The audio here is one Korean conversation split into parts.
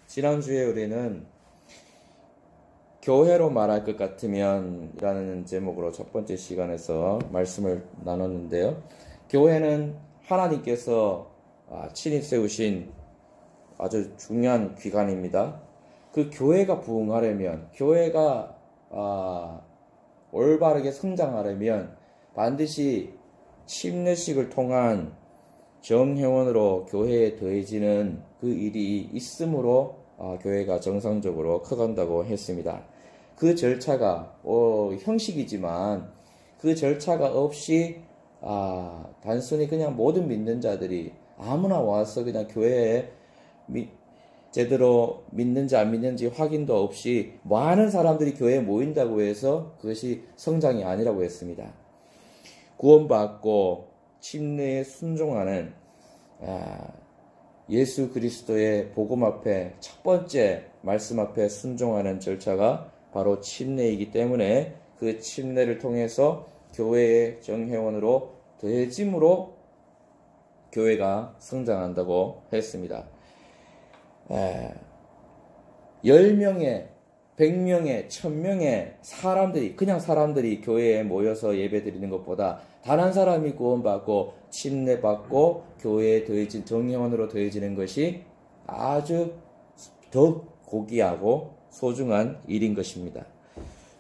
지난주에 우리는 교회로 말할 것 같으면 이라는 제목으로 첫 번째 시간에서 말씀을 나눴는데요. 교회는 하나님께서 친히 세우신 아주 중요한 기관입니다. 그 교회가 부흥하려면, 교회가 올바르게 성장하려면 반드시 침례식을 통한 정회원으로 교회에 더해지는 그 일이 있으므로 교회가 정상적으로 커간다고 했습니다. 그 절차가 형식이지만 그 절차가 없이 단순히 그냥 모든 믿는 자들이 아무나 와서 그냥 교회에 제대로 믿는지 안 믿는지 확인도 없이 많은 사람들이 교회에 모인다고 해서 그것이 성장이 아니라고 했습니다. 구원받고 침례에 순종하는 예수 그리스도의 복음 앞에 첫 번째 말씀 앞에 순종하는 절차가 바로 침례이기 때문에 그 침례를 통해서 교회의 정회원으로 더해짐으로 교회가 성장한다고 했습니다. 10명의 100명의 1000명의 사람들이 그냥 사람들이 교회에 모여서 예배드리는 것보다 단 한 사람이 구원받고 침례받고 교회에 더해진 정회원으로 더해지는 것이 아주 더 고귀하고 소중한 일인 것입니다.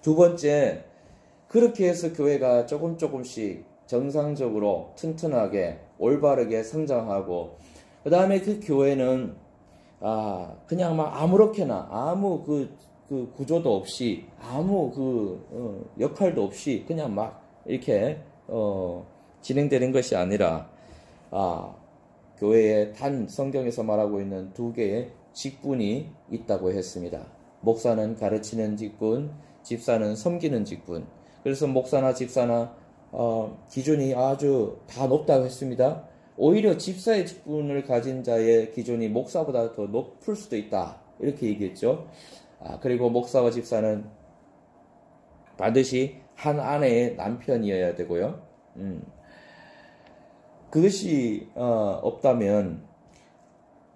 두 번째, 그렇게 해서 교회가 조금씩 정상적으로 튼튼하게 올바르게 성장하고 그 다음에 그 교회는 그냥 막 아무렇게나 아무 그 구조도 없이 아무 역할도 없이 그냥 막 이렇게 진행되는 것이 아니라 교회에 단 성경에서 말하고 있는 두 개의 직분이 있다고 했습니다. 목사는 가르치는 직분, 집사는 섬기는 직분. 그래서 목사나 집사나 기준이 아주 다 높다고 했습니다. 오히려 집사의 직분을 가진 자의 기준이 목사보다 더 높을 수도 있다. 이렇게 얘기했죠. 그리고 목사와 집사는 반드시 한 아내의 남편이어야 되고요. 그것이 없다면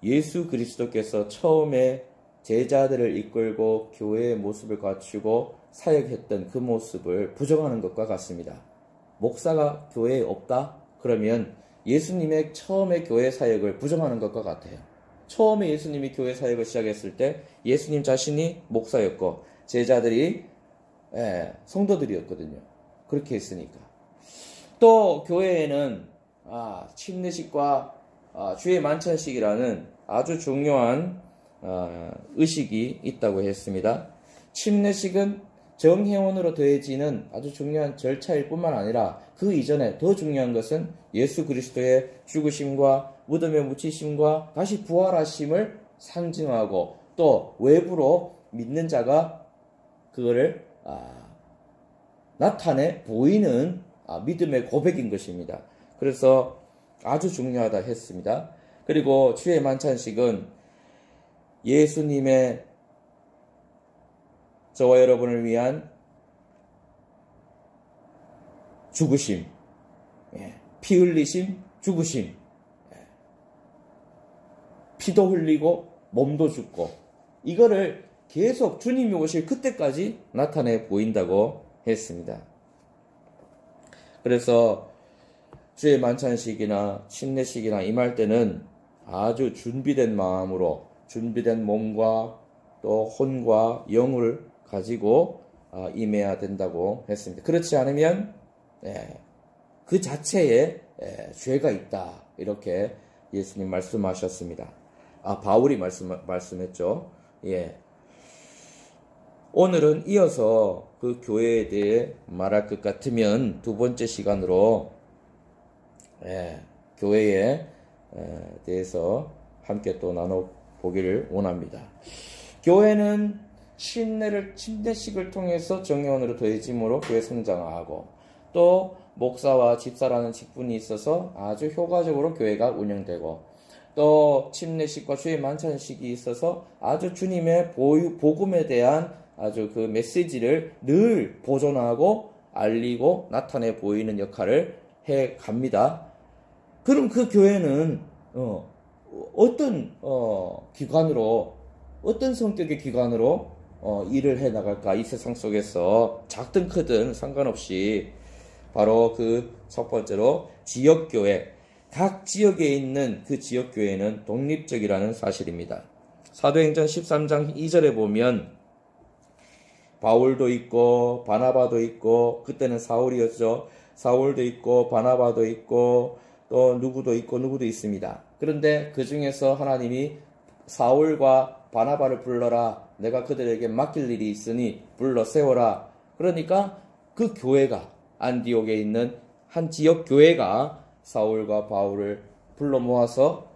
예수 그리스도께서 처음에 제자들을 이끌고 교회의 모습을 갖추고 사역했던 그 모습을 부정하는 것과 같습니다. 목사가 교회에 없다? 그러면 예수님의 처음에 교회 사역을 부정하는 것과 같아요. 처음에 예수님이 교회 사역을 시작했을 때 예수님 자신이 목사였고 제자들이 성도들이었거든요. 그렇게 했으니까. 또 교회에는 침례식과 주의 만찬식이라는 아주 중요한 의식이 있다고 했습니다. 침례식은 정회원으로 더해지는 아주 중요한 절차일 뿐만 아니라 그 이전에 더 중요한 것은 예수 그리스도의 죽으심과 무덤에 묻히심과 다시 부활하심을 상징하고 또 외부로 믿는 자가 그거를 나타내 보이는 믿음의 고백인 것입니다. 그래서 아주 중요하다 했습니다. 그리고 주의 만찬식은 예수님의 저와 여러분을 위한 죽으심, 피 흘리심, 죽으심, 피도 흘리고 몸도 죽고 이거를 계속 주님이 오실 그때까지 나타내 보인다고 했습니다. 그래서 주의 만찬식이나 침례식이나 임할 때는 아주 준비된 마음으로 준비된 몸과 또 혼과 영을 가지고 임해야 된다고 했습니다. 그렇지 않으면 그 자체에 죄가 있다 이렇게 예수님 말씀하셨습니다. 바울이 말씀했죠. 오늘은 이어서 그 교회에 대해 말할 것 같으면 두 번째 시간으로 교회에 대해서 함께 또 나눠보기를 원합니다. 교회는 침례식을 통해서 정회원으로 더해짐으로 교회 성장하고 또 목사와 집사라는 직분이 있어서 아주 효과적으로 교회가 운영되고 또 침례식과 주의 만찬식이 있어서 아주 주님의 복음에 대한 아주 그 메시지를 늘 보존하고 알리고 나타내 보이는 역할을 해 갑니다. 그럼 그 교회는 어떤 기관으로 어떤 성격의 기관으로 일을 해 나갈까? 이 세상 속에서 작든 크든 상관없이 바로 그 첫 번째로 지역교회, 각 지역에 있는 그 지역교회는 독립적이라는 사실입니다. 사도행전 13장 2절에 보면 바울도 있고 바나바도 있고, 그때는 사울이었죠. 사울도 있고 바나바도 있고 또 누구도 있고 누구도 있습니다. 그런데 그 중에서 하나님이 사울과 바나바를 불러라, 내가 그들에게 맡길 일이 있으니 불러 세워라. 그러니까 그 교회가, 안디옥에 있는 한 지역 교회가 사울과 바울을 불러 모아서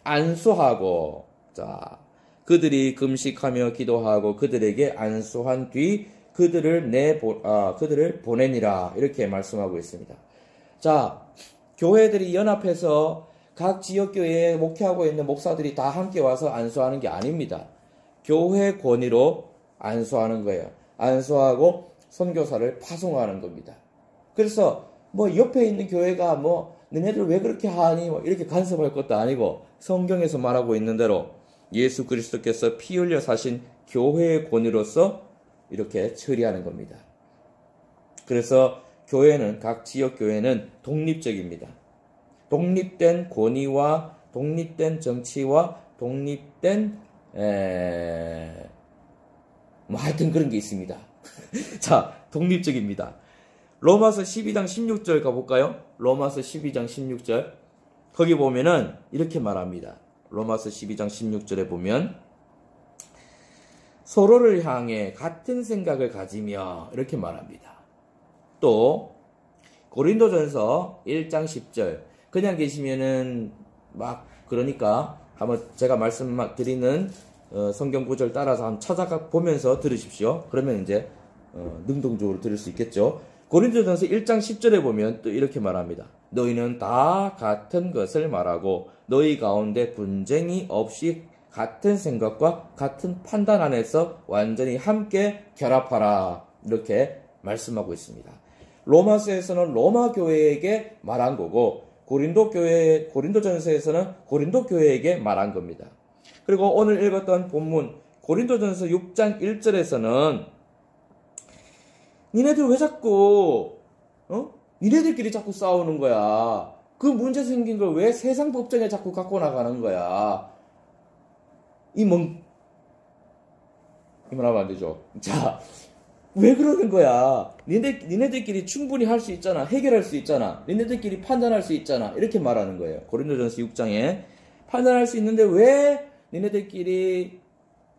안수하고, 자, 그들이 금식하며 기도하고 그들에게 안수한 뒤 그들을 보내니라, 이렇게 말씀하고 있습니다. 자, 교회들이 연합해서 각 지역교회에 목회하고 있는 목사들이 다 함께 와서 안수하는 게 아닙니다. 교회 권위로 안수하는 거예요. 안수하고 선교사를 파송하는 겁니다. 그래서 뭐 옆에 있는 교회가 뭐 너네들 왜 그렇게 하니 뭐 이렇게 간섭할 것도 아니고, 성경에서 말하고 있는 대로 예수 그리스도께서 피 흘려 사신 교회의 권위로서 이렇게 처리하는 겁니다. 그래서 교회는, 각 지역 교회는 독립적입니다. 독립된 권위와 독립된 정치와 독립된 뭐 하여튼 그런 게 있습니다. 자, 독립적입니다. 로마서 12장 16절 가볼까요? 로마서 12장 16절. 거기 보면은 이렇게 말합니다. 로마서 12장 16절에 보면 서로를 향해 같은 생각을 가지며, 이렇게 말합니다. 또 고린도전서 1장 10절. 그냥 계시면은 막, 그러니까 한번 제가 말씀드리는 성경 구절 따라서 한번 찾아가 보면서 들으십시오. 그러면 이제 능동적으로 들을 수 있겠죠. 고린도전서 1장 10절에 보면 또 이렇게 말합니다. 너희는 다 같은 것을 말하고 너희 가운데 분쟁이 없이 같은 생각과 같은 판단 안에서 완전히 함께 결합하라, 이렇게 말씀하고 있습니다. 로마서에서는 로마 교회에게 말한 거고, 고린도전서에서는 고린도 교회에게 말한 겁니다. 그리고 오늘 읽었던 본문 고린도전서 6장 1절에서는 니네들 왜 자꾸 니네들끼리 자꾸 싸우는 거야? 그 문제 생긴 걸 왜 세상 법정에 자꾸 갖고 나가는 거야? 이말 하면 안 되죠. 자, 왜 그러는 거야? 니네들끼리 충분히 할 수 있잖아. 해결할 수 있잖아. 니네들끼리 판단할 수 있잖아. 이렇게 말하는 거예요. 고린도전서 6장에 판단할 수 있는데 왜 니네들끼리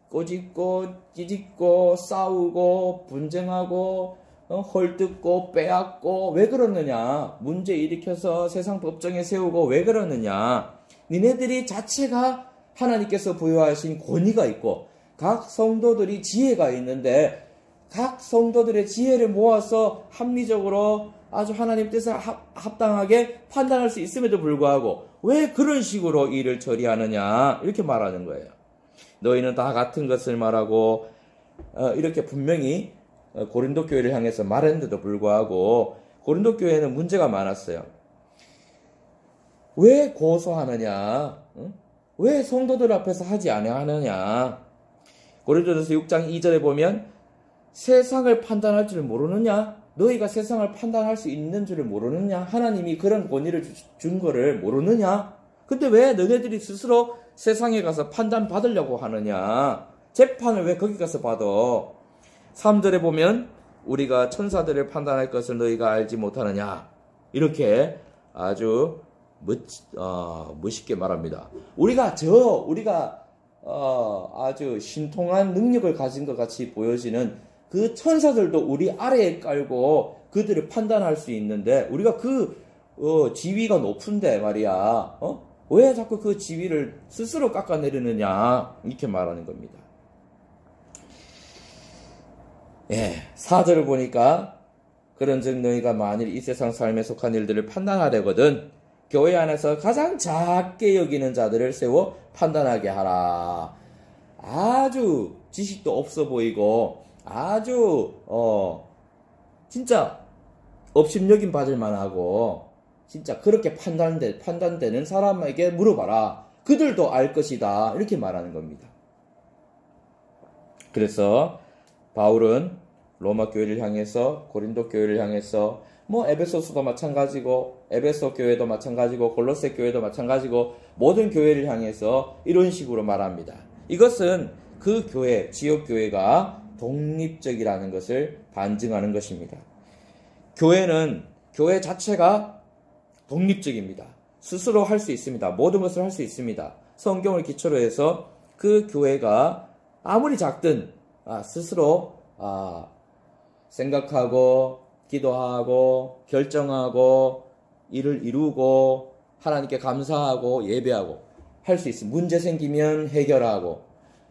꼬집고 찌집고 싸우고 분쟁하고 헐뜯고 빼앗고 왜 그러느냐? 문제 일으켜서 세상 법정에 세우고 왜 그러느냐? 니네들이 자체가 하나님께서 부여하신 권위가 있고 각 성도들이 지혜가 있는데, 각 성도들의 지혜를 모아서 합리적으로 아주 하나님 뜻에 합당하게 판단할 수 있음에도 불구하고 왜 그런 식으로 일을 처리하느냐, 이렇게 말하는 거예요. 너희는 다 같은 것을 말하고, 이렇게 분명히 고린도 교회를 향해서 말했는데도 불구하고 고린도 교회는 문제가 많았어요. 왜 고소하느냐? 왜 성도들 앞에서 하지 아니하느냐? 고린도전서 6장 2절에 보면 세상을 판단할 줄 모르느냐? 너희가 세상을 판단할 수 있는 줄을 모르느냐? 하나님이 그런 권위를 준 거를 모르느냐? 근데 왜 너네들이 스스로 세상에 가서 판단 받으려고 하느냐? 재판을 왜 거기 가서 받아? 3절에 보면 우리가 천사들을 판단할 것을 너희가 알지 못하느냐? 이렇게 아주 멋있게 말합니다. 우리가 아주 신통한 능력을 가진 것 같이 보여지는 그 천사들도 우리 아래에 깔고 그들을 판단할 수 있는데, 우리가 그 지위가 높은데 말이야, 왜 자꾸 그 지위를 스스로 깎아내리느냐, 이렇게 말하는 겁니다. 예, 4절을 보니까 그런즉 너희가 만일 이 세상 삶에 속한 일들을 판단하려거든 교회 안에서 가장 작게 여기는 자들을 세워 판단하게 하라. 아주 지식도 없어 보이고 아주 진짜 업신여김 받을 만하고 진짜 그렇게 판단되는 사람에게 물어봐라. 그들도 알 것이다. 이렇게 말하는 겁니다. 그래서 바울은 로마 교회를 향해서, 고린도 교회를 향해서, 에베소서도 마찬가지고, 에베소 교회도 마찬가지고, 골로새 교회도 마찬가지고, 모든 교회를 향해서 이런 식으로 말합니다. 이것은 그 교회, 지역 교회가 독립적이라는 것을 반증하는 것입니다. 교회 자체가 독립적입니다. 스스로 할 수 있습니다. 모든 것을 할 수 있습니다. 성경을 기초로 해서 그 교회가 아무리 작든 스스로 생각하고 기도하고 결정하고 일을 이루고 하나님께 감사하고 예배하고 할 수 있습니다. 문제 생기면 해결하고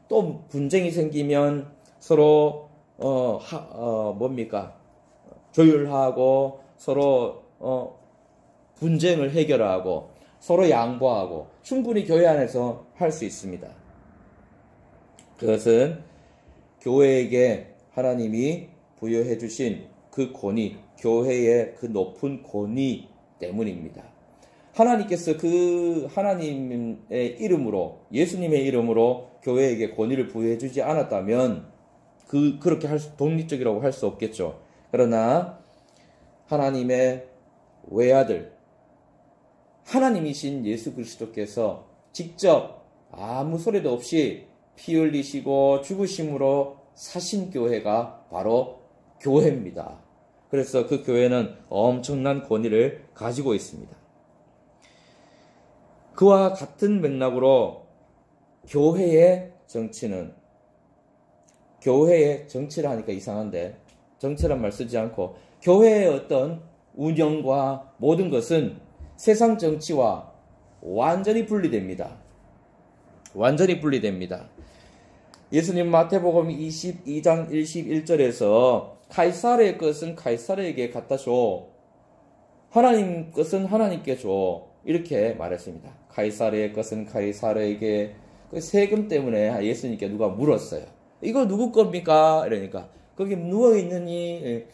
또 분쟁이 생기면 서로 조율하고 서로 분쟁을 해결하고 서로 양보하고 충분히 교회 안에서 할 수 있습니다. 그것은 교회에게 하나님이 부여해 주신 그 권위, 교회의 그 높은 권위 때문입니다. 하나님께서 그 하나님의 이름으로, 예수님의 이름으로 교회에게 권위를 부여해 주지 않았다면 그렇게 독립적이라고 할 수 없겠죠. 그러나 하나님의 외아들, 하나님이신 예수 그리스도께서 직접 아무 소리도 없이 피 흘리시고 죽으심으로 사신 교회가 바로 교회입니다. 그래서 그 교회는 엄청난 권위를 가지고 있습니다. 그와 같은 맥락으로 교회의 정치를 하니까 이상한데, 정치란 말 쓰지 않고 교회의 어떤 운영과 모든 것은 세상 정치와 완전히 분리됩니다. 완전히 분리됩니다. 예수님 마태복음 22장 21절에서 카이사르의 것은 카이사르에게 갖다 줘, 하나님 것은 하나님께 줘, 이렇게 말했습니다. 카이사르의 것은 카이사르에게. 그 세금 때문에 예수님께 누가 물었어요. 이거 누구 겁니까? 이러니까 거기 누워있느니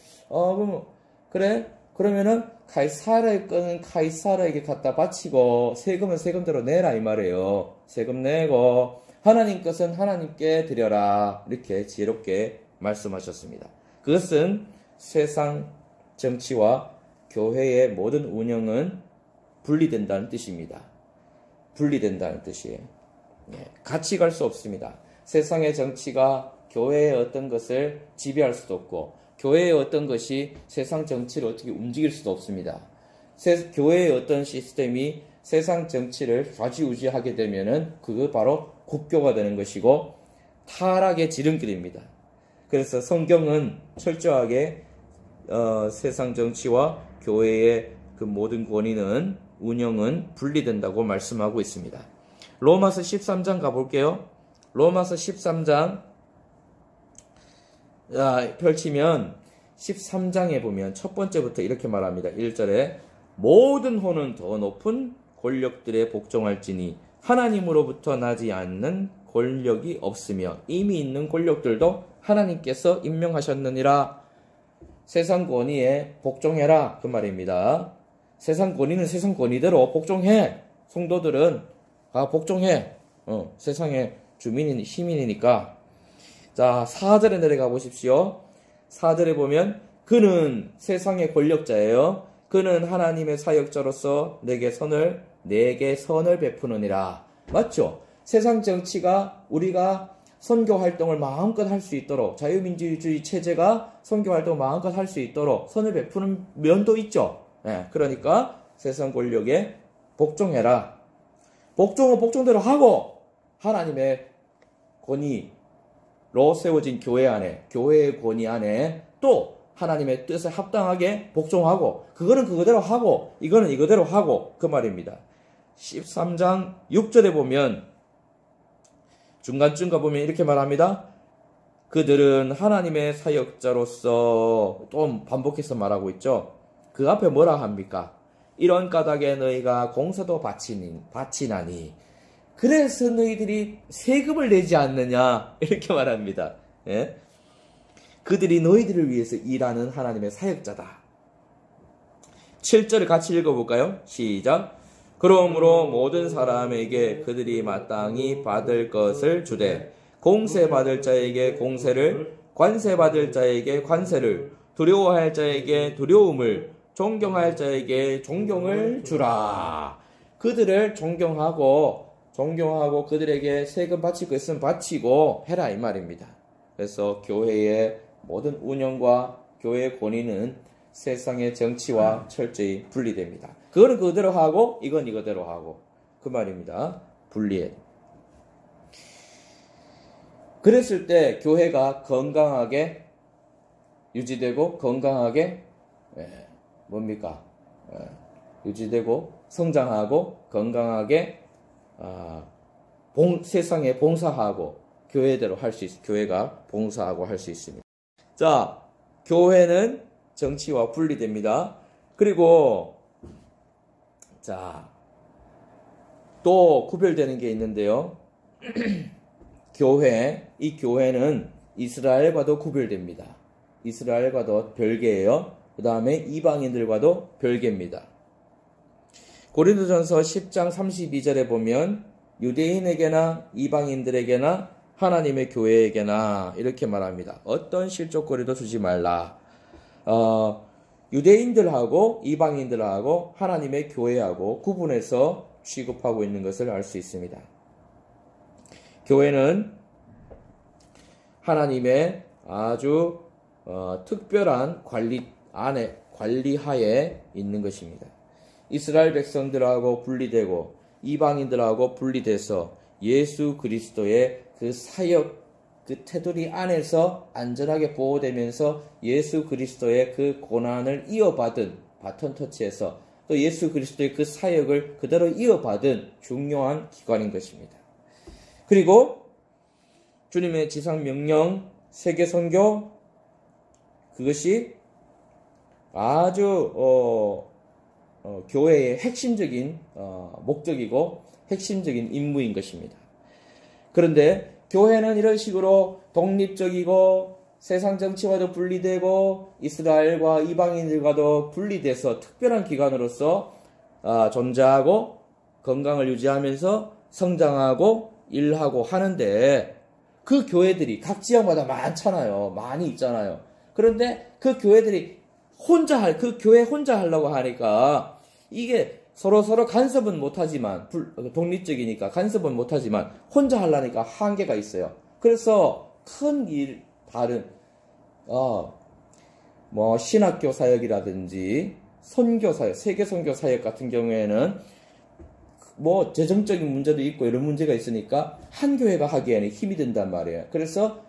그래? 그러면은 카이사르의 거는 카이사르에게 갖다 바치고 세금은 세금대로 내라 이 말이에요. 세금 내고 하나님 것은 하나님께 드려라, 이렇게 지혜롭게 말씀하셨습니다. 그것은 세상 정치와 교회의 모든 운영은 분리된다는 뜻입니다. 분리된다는 뜻이에요. 같이 갈 수 없습니다. 세상의 정치가 교회의 어떤 것을 지배할 수도 없고 교회의 어떤 것이 세상 정치를 어떻게 움직일 수도 없습니다. 교회의 어떤 시스템이 세상 정치를 좌지우지하게 되면은 그거 바로 국교가 되는 것이고 타락의 지름길입니다. 그래서 성경은 철저하게 세상 정치와 교회의 그 모든 권위는, 운영은 분리된다고 말씀하고 있습니다. 로마서 13장 가볼게요. 로마서 13장 펼치면 13장에 보면 첫 번째부터 이렇게 말합니다. 1절에 모든 호는 더 높은 권력들에 복종할지니 하나님으로부터 나지 않는 권력이 없으며 이미 있는 권력들도 하나님께서 임명하셨느니라. 세상 권위에 복종해라, 그 말입니다. 세상 권위는 세상 권위대로 복종해. 성도들은 복종해. 세상의 시민이니까. 자, 4절에 내려가 보십시오. 4절에 보면 그는 세상의 권력자예요. 그는 하나님의 사역자로서 내게 선을 베푸느니라. 맞죠? 세상 정치가 우리가 선교 활동을 마음껏 할 수 있도록, 자유민주주의 체제가 선교 활동을 마음껏 할 수 있도록 선을 베푸는 면도 있죠. 그러니까 세상 권력에 복종해라. 복종은 복종대로 하고 하나님의 권위로 세워진 교회 안에, 교회의 권위 안에 또 하나님의 뜻에 합당하게 복종하고, 그거는 그거대로 하고 이거는 이거대로 하고, 그 말입니다. 13장 6절에 보면 중간쯤 가보면 이렇게 말합니다. 그들은 하나님의 사역자로서, 또 반복해서 말하고 있죠. 그 앞에 뭐라 합니까? 이런 까닭에 너희가 공사도 바치나니 그래서 너희들이 세금을 내지 않느냐, 이렇게 말합니다. 예? 그들이 너희들을 위해서 일하는 하나님의 사역자다. 7절을 같이 읽어볼까요? 시작. 그러므로 모든 사람에게 그들이 마땅히 받을 것을 주되 공세 받을 자에게 공세를, 관세 받을 자에게 관세를, 두려워할 자에게 두려움을, 존경할 자에게 존경을 주라. 그들을 존경하고 그들에게 세금 바칠 거 있으면 바치고 해라 이 말입니다. 그래서 교회의 모든 운영과 교회의 권위는 세상의 정치와 철저히 분리됩니다. 그거는 그대로 하고 이건 이거대로 하고 그 말입니다. 분리해. 그랬을 때 교회가 건강하게 유지되고 건강하게 유지되고 성장하고 건강하게 세상에 봉사하고 교회대로 할 수 교회가 봉사하고 할 수 있습니다. 자, 교회는 정치와 분리됩니다. 그리고 자, 또 구별되는 게 있는데요. 이 교회는 이스라엘과도 구별됩니다. 이스라엘과도 별개예요. 그 다음에 이방인들과도 별개입니다. 고린도전서 10장 32절에 보면 유대인에게나 이방인들에게나 하나님의 교회에게나 이렇게 말합니다. 어떤 실족거리도 주지 말라. 유대인들하고 이방인들하고 하나님의 교회하고 구분해서 취급하고 있는 것을 알 수 있습니다. 교회는 하나님의 아주 특별한 관리하에 있는 것입니다. 이스라엘 백성들하고 분리되고 이방인들하고 분리돼서 예수 그리스도의 그 사역, 그 테두리 안에서 안전하게 보호되면서 예수 그리스도의 그 고난을 이어받은 바톤 터치에서 또 예수 그리스도의 그 사역을 그대로 이어받은 중요한 기관인 것입니다. 그리고 주님의 지상명령, 세계선교, 그것이 아주 교회의 핵심적인 목적이고 핵심적인 임무인 것입니다. 그런데 교회는 이런 식으로 독립적이고 세상 정치와도 분리되고 이스라엘과 이방인들과도 분리돼서 특별한 기관으로서 존재하고 건강을 유지하면서 성장하고 일하고 하는데 그 교회들이 각 지역마다 많잖아요. 많이 있잖아요. 그런데 그 교회들이 그 교회 혼자 하려고 하니까 이게 서로 간섭은 못하지만 독립적이니까 간섭은 못하지만 혼자 하려니까 한계가 있어요. 그래서 큰 다른 신학교 사역이라든지 선교 사역, 세계 선교 사역 같은 경우에는 재정적인 문제도 있고 이런 문제가 있으니까 한 교회가 하기에는 힘이 든단 말이에요. 그래서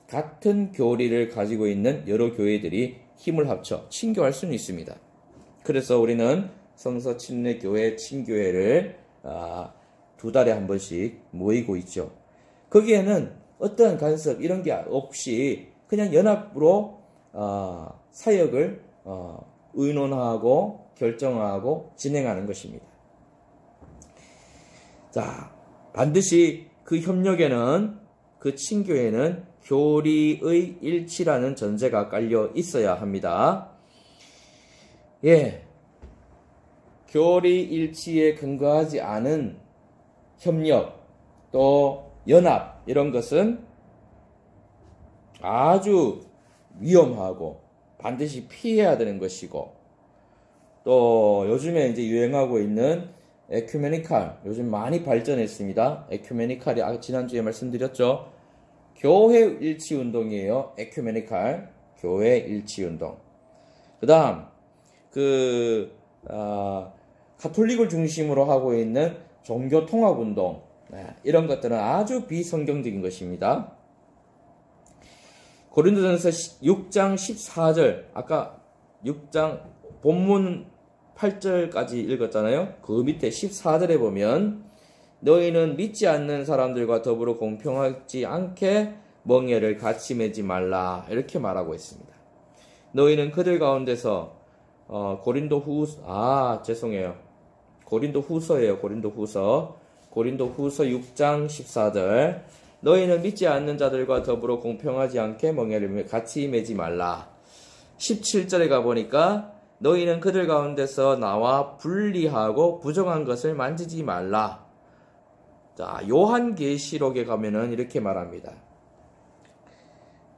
같은 교리를 가지고 있는 여러 교회들이 힘을 합쳐 친교할 수는 있습니다. 그래서 우리는 성서 침례교회 친교회를 2달에 한 번씩 모이고 있죠. 거기에는 어떠한 간섭 이런 게 없이 그냥 연합으로 사역을 의논하고 결정하고 진행하는 것입니다. 자, 반드시 그 협력에는 그 친교회는 교리의 일치라는 전제가 깔려 있어야 합니다. 교리 일치에 근거하지 않은 협력 또 연합 이런 것은 아주 위험하고 반드시 피해야 되는 것이고 또 요즘에 이제 유행하고 있는 에큐메니칼 요즘 많이 발전했습니다. 에큐메니칼이 지난주에 말씀드렸죠. 교회 일치 운동이에요. 에큐메니칼 교회 일치 운동. 그다음 가톨릭을 중심으로 하고 있는 종교 통합 운동. 이런 것들은 아주 비성경적인 것입니다. 고린도전서 6장 14절 아까 6장 본문 8절까지 읽었잖아요. 그 밑에 14절에 보면 너희는 믿지 않는 사람들과 더불어 공평하지 않게 멍에를 같이 매지 말라 이렇게 말하고 있습니다. 너희는 그들 가운데서 고린도 후서예요. 고린도 후서 6장 14절 너희는 믿지 않는 자들과 더불어 공평하지 않게 멍에를 같이 매지 말라. 17절에 가보니까 너희는 그들 가운데서 나와 분리하고 부정한 것을 만지지 말라. 자, 요한계시록에 가면은 이렇게 말합니다.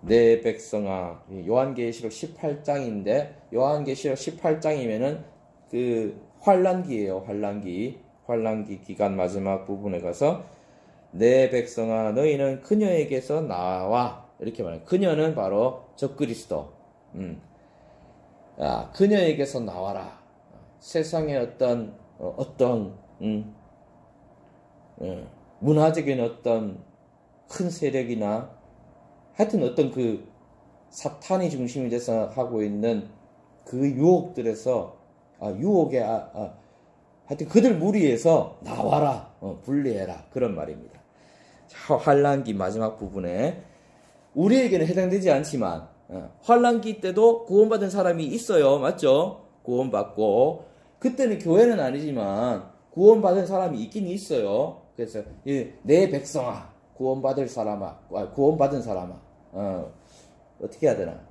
내 백성아, 요한계시록 18장인데 요한계시록 18장이면은 그 환란기예요. 환란기 기간 마지막 부분에 가서 내 백성아 너희는 그녀에게서 나와 이렇게 말해요. 그녀는 바로 적그리스도. 그녀에게서 나와라. 세상의 어떤 문화적인 어떤 큰 세력이나 하여튼 어떤 그 사탄이 중심이 돼서 하고 있는 그 유혹들에서 하여튼 그들 무리에서 나와라, 분리해라 그런 말입니다. 환란기 마지막 부분에 우리에게는 해당되지 않지만 환란기 때도 구원받은 사람이 있어요. 맞죠? 구원받고 그때는 교회는 아니지만 구원받은 사람이 있긴 있어요. 그래서 내 백성아, 구원받은 사람아, 어떻게 해야 되나?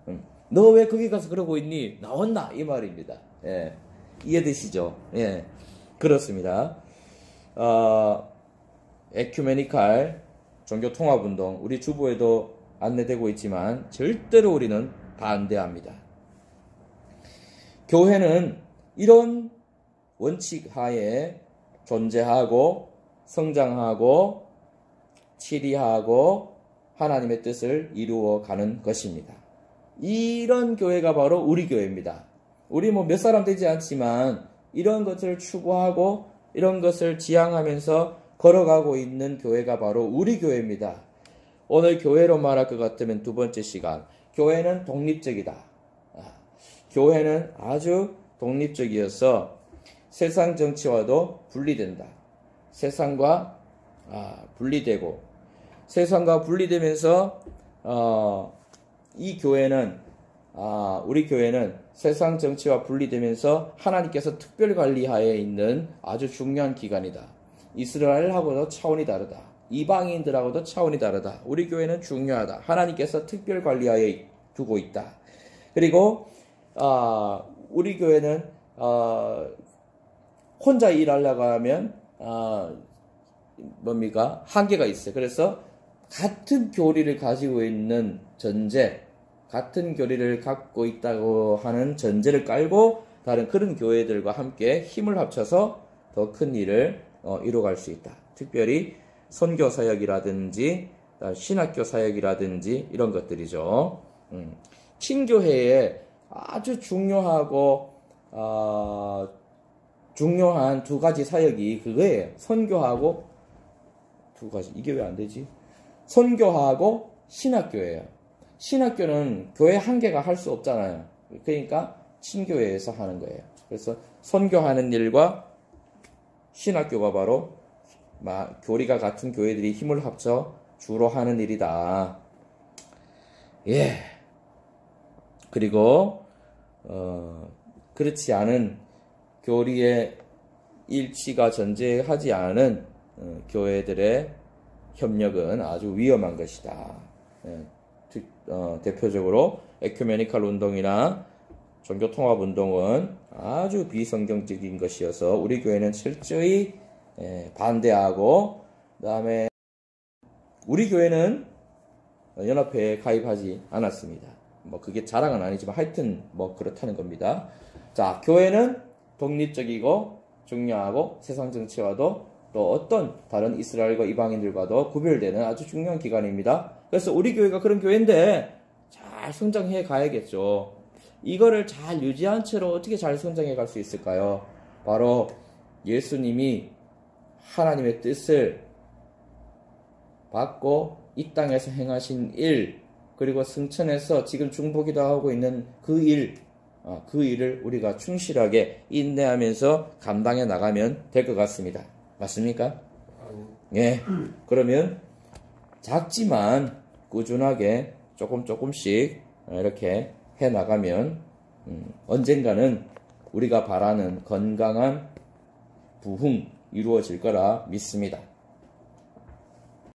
너 왜 거기 가서 그러고 있니? 나왔나? 이 말입니다. 예. 이해되시죠? 예. 그렇습니다. 에큐메니칼 종교통합운동, 우리 주보에도 안내되고 있지만 절대로 우리는 반대합니다. 교회는 이런 원칙 하에 존재하고 성장하고 치리하고 하나님의 뜻을 이루어가는 것입니다. 이런 교회가 바로 우리 교회입니다. 우리 몇 사람 되지 않지만 이런 것을 추구하고 이런 것을 지향하면서 걸어가고 있는 교회가 바로 우리 교회입니다. 오늘 교회로 말할 것 같으면 두 번째 시간, 교회는 독립적이다. 교회는 아주 독립적이어서 세상 정치와도 분리된다. 세상과 분리되고 세상과 분리되면서 우리 교회는 세상 정치와 분리되면서 하나님께서 특별 관리하에 있는 아주 중요한 기관이다. 이스라엘하고도 차원이 다르다. 이방인들하고도 차원이 다르다. 우리 교회는 중요하다. 하나님께서 특별 관리하에 두고 있다. 그리고 우리 교회는 혼자 일하려고 하면 한계가 있어요. 그래서 같은 교리를 가지고 있는 같은 교리를 갖고 있다고 하는 전제를 깔고 다른 그런 교회들과 함께 힘을 합쳐서 더 큰 일을 이뤄갈 수 있다. 특별히 선교 사역이라든지 신학교 사역이라든지 이런 것들이죠. 친교회에 아주 중요한 두 가지 사역이 그거예요. 선교하고 두 가지. 이게 왜 안 되지? 선교하고 신학교예요. 신학교는 교회 한 개가 할 수 없잖아요. 그러니까 친교회에서 하는 거예요. 그래서 선교하는 일과 신학교가 바로 교리가 같은 교회들이 힘을 합쳐 주로 하는 일이다. 예. 그리고 그렇지 않은 교리의 일치가 전제하지 않은 교회들의 협력은 아주 위험한 것이다. 대표적으로 에큐메니칼 운동이나 종교통합 운동은 아주 비성경적인 것이어서 우리 교회는 철저히 반대하고, 그 다음에 우리 교회는 연합회에 가입하지 않았습니다. 그게 자랑은 아니지만 하여튼 그렇다는 겁니다. 자, 교회는 독립적이고 중요하고 세상 정치와도 또 어떤 다른 이스라엘과 이방인들과도 구별되는 아주 중요한 기관입니다. 그래서 우리 교회가 그런 교회인데 잘 성장해 가야겠죠. 이거를 잘 유지한 채로 어떻게 잘 성장해 갈 수 있을까요? 바로 예수님이 하나님의 뜻을 받고 이 땅에서 행하신 일, 그리고 승천해서 지금 중보기도 하고 있는 그 일을 우리가 충실하게 인내하면서 감당해 나가면 될 것 같습니다. 맞습니까? 예. 그러면 작지만 꾸준하게 조금씩 이렇게 해 나가면 언젠가는 우리가 바라는 건강한 부흥 이루어질 거라 믿습니다.